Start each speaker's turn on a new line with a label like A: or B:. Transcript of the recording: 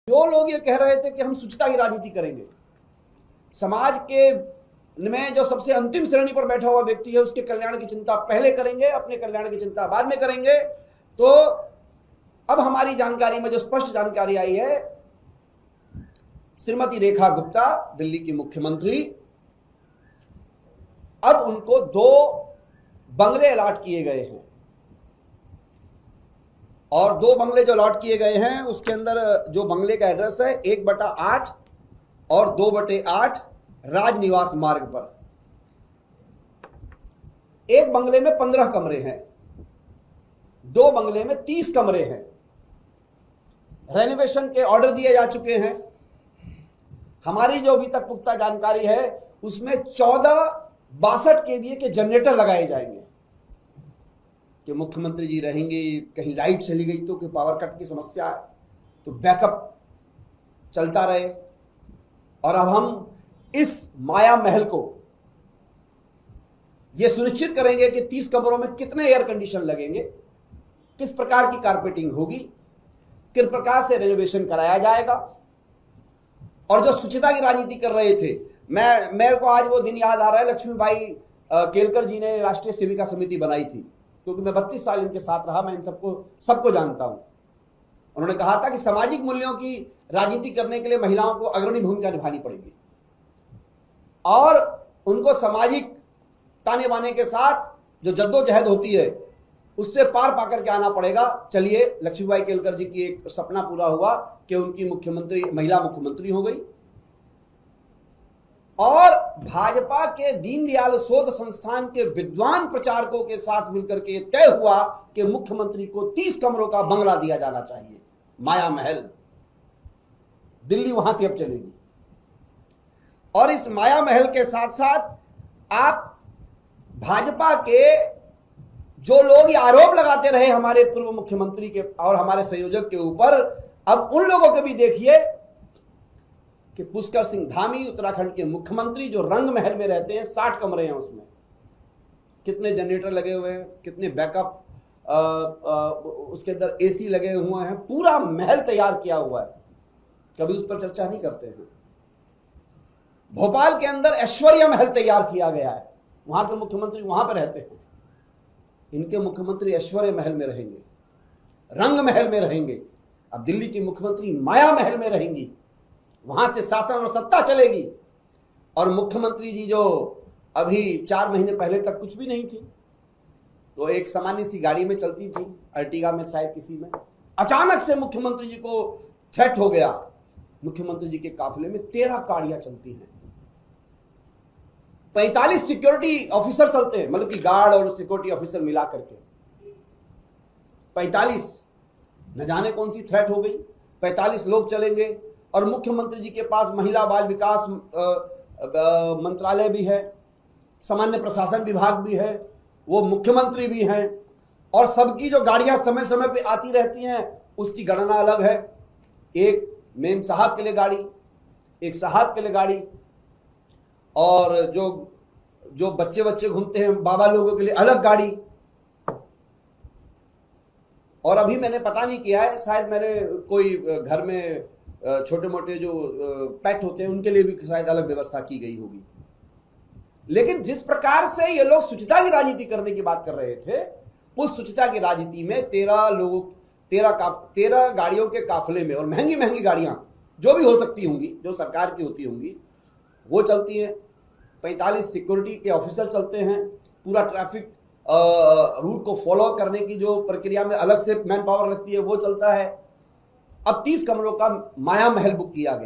A: जो लोग ये कह रहे थे कि हम शुचिता की राजनीति करेंगे, समाज के में जो सबसे अंतिम श्रेणी पर बैठा हुआ व्यक्ति है उसके कल्याण की चिंता पहले करेंगे, अपने कल्याण की चिंता बाद में करेंगे। तो अब हमारी जानकारी में जो स्पष्ट जानकारी आई है, श्रीमती रेखा गुप्ता दिल्ली की मुख्यमंत्री, अब उनको 2 बंगले अलॉट किए गए हैं और 2 बंगले जो अलॉट किए गए हैं उसके अंदर जो बंगले का एड्रेस है 1/8 और 2/8 राजनिवास मार्ग पर। एक बंगले में 15 कमरे हैं, 2 बंगले में 30 कमरे हैं। रेनोवेशन के ऑर्डर दिए जा चुके हैं। हमारी जो अभी तक पुख्ता जानकारी है उसमें 14-62 केवीए के जनरेटर लगाए जाएंगे कि मुख्यमंत्री जी रहेंगे, कहीं लाइट चली गई तो कि पावर कट की समस्या है तो बैकअप चलता रहे। और अब हम इस माया महल को यह सुनिश्चित करेंगे कि 30 कमरों में कितने एयर कंडीशन लगेंगे, किस प्रकार की कारपेटिंग होगी, किस प्रकार से रेनोवेशन कराया जाएगा। और जो शुचिता की राजनीति कर रहे थे, मेरे को आज वो दिन याद आ रहा है, लक्ष्मीबाई केलकर जी ने राष्ट्रीय सेविका समिति बनाई थी, क्योंकि मैं 32 साल इनके साथ रहा, मैं इन सबको जानता हूं। उन्होंने कहा था कि सामाजिक मूल्यों की राजनीति करने के लिए महिलाओं को अग्रणी भूमिका निभानी पड़ेगी और उनको सामाजिक ताने बाने के साथ जो जद्दोजहद होती है उससे पार पाकर के आना पड़ेगा। चलिए, लक्ष्मीबाई केलकर जी की एक सपना पूरा हुआ कि उनकी महिला मुख्यमंत्री हो गई और भाजपा के दीनदयाल शोध संस्थान के विद्वान प्रचारकों के साथ मिलकर के तय हुआ कि मुख्यमंत्री को 30 कमरों का बंगला दिया जाना चाहिए, माया महल। दिल्ली वहां से अब चलेगी और इस माया महल के साथ साथ आप भाजपा के जो लोग ये आरोप लगाते रहे हमारे पूर्व मुख्यमंत्री के और हमारे संयोजक के ऊपर, अब उन लोगों को भी देखिए कि पुष्कर सिंह धामी उत्तराखंड के मुख्यमंत्री जो रंग महल में रहते हैं, 60 कमरे हैं, उसमें कितने जनरेटर लगे हुए हैं, कितने बैकअप, उसके अंदर एसी लगे हुए हैं, पूरा महल तैयार किया हुआ है। कभी उस पर चर्चा नहीं करते हैं। भोपाल के अंदर ऐश्वर्या महल तैयार किया गया है, वहां के मुख्यमंत्री वहां पर रहते हैं। इनके मुख्यमंत्री ऐश्वर्या महल में रहेंगे, रंग महल में रहेंगे। अब दिल्ली की मुख्यमंत्री माया महल में रहेंगी, वहां से शासन और सत्ता चलेगी। और मुख्यमंत्री जी जो अभी 4 महीने पहले तक कुछ भी नहीं थी, तो एक सामान्य सी गाड़ी में चलती थी, अर्टिगा में शायद किसी में, अचानक से मुख्यमंत्री जी को थ्रेट हो गया। मुख्यमंत्री जी के काफिले में 13 गाड़ियां चलती हैं, 45 सिक्योरिटी ऑफिसर चलते हैं, मतलब कि गार्ड और सिक्योरिटी ऑफिसर मिला करके 45। न जाने कौन सी थ्रेट हो गई, 45 लोग चलेंगे। और मुख्यमंत्री जी के पास महिला बाल विकास मंत्रालय भी है, सामान्य प्रशासन विभाग भी है, वो मुख्यमंत्री भी हैं और सबकी जो गाड़ियां समय समय पे आती रहती हैं उसकी गणना अलग है। एक मेम साहब के लिए गाड़ी, एक साहब के लिए गाड़ी, और जो बच्चे घूमते हैं बाबा लोगों के लिए अलग गाड़ी। और अभी मैंने पता नहीं किया है, शायद मैंने कोई घर में छोटे मोटे जो पेट होते हैं उनके लिए भी शायद अलग व्यवस्था की गई होगी। लेकिन जिस प्रकार से ये लोग शुचिता की राजनीति करने की बात कर रहे थे, उस शुचिता की राजनीति में 13 गाड़ियों के काफिले में, और महंगी महंगी गाड़ियां जो भी हो सकती होंगी, जो सरकार की होती होंगी, वो चलती हैं। 45 सिक्योरिटी के ऑफिसर चलते हैं, पूरा ट्रैफिक रूट को फॉलो करने की जो प्रक्रिया में अलग से मैन पावर लगती है वो चलता है। अब 30 कमरों का माया महल बुक किया गया।